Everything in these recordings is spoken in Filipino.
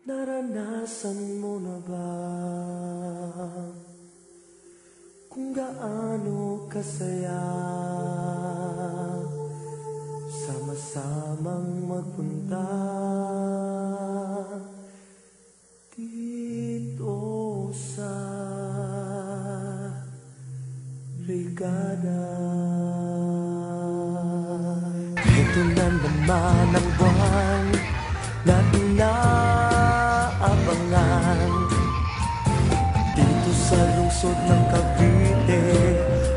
Naranasan mo na ba kung gaano kasaya sama-samang magpunta dito sa Brigada? Ito na naman ang buwan na inaabangan dito sa lungsod ng Cavite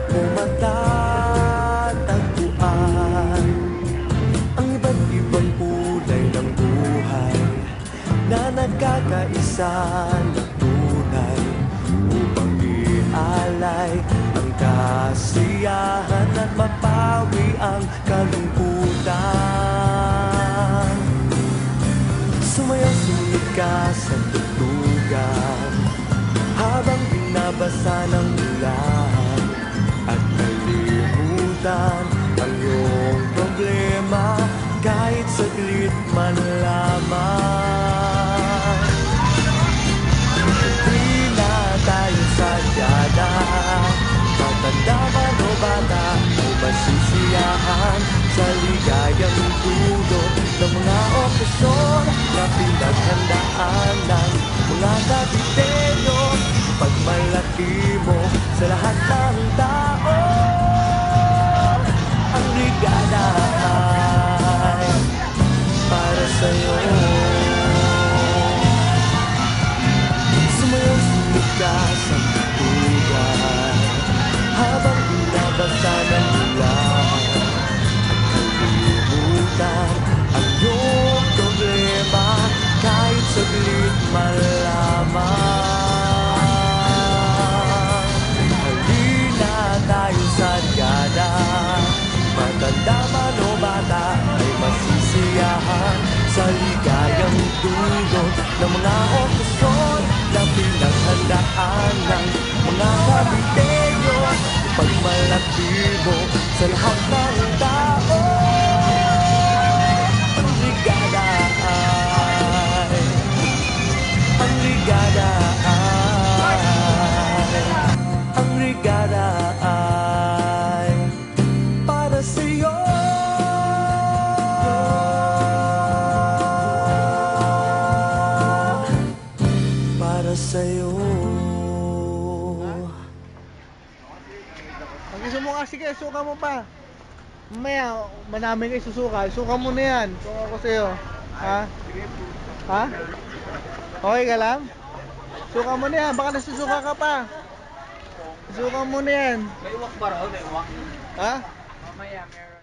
mo matatagpuan ang iba't ibang kulay ng buhay na nagkakaisa ng tunay upang ialay ang kasiyahan at mapawi ang kalungkutan. Sumayaw sulit ka sa tugtugan habang binabasa ng ulan at nalimutan ang iyong problema kahit saglit man lamang. Hindi na tayo sadyada, matanda man o bata o masisiyahan sa ligayang dulot ng mga okasyon na pinaghandaan ng mga Caviteño. Pagmalaki mo sa lahat ng tao, ang Brigada ay para sa'yo. Sumayaw sulit ka sa tutugan habang binabasa ng ulan at kalimutan ang iyong problema kahit saglit man lamang. Halina tayo sa Brigada, matanda man o bata ay masisiyahan sa ligayang dulot ng mga okasyon na pinaghandaan ng mga Caviteño. Pagmalaki mo sa lahat ng tao, ang Brigada ay, ang Brigada ay, ang Brigada ay para sa'yo. Para sa'yo. Pag sumuka, sige, suka mo pa. Mamaya, manami kayo susuka. Suka mo na yan. Suka ko sa'yo. Ha? Ha? Okay ka lang? Suka mo na yan. Baka nasusuka ka pa. Suka mo na yan. May uwak ba raw? May uwak? Ha? Mamaya, meron.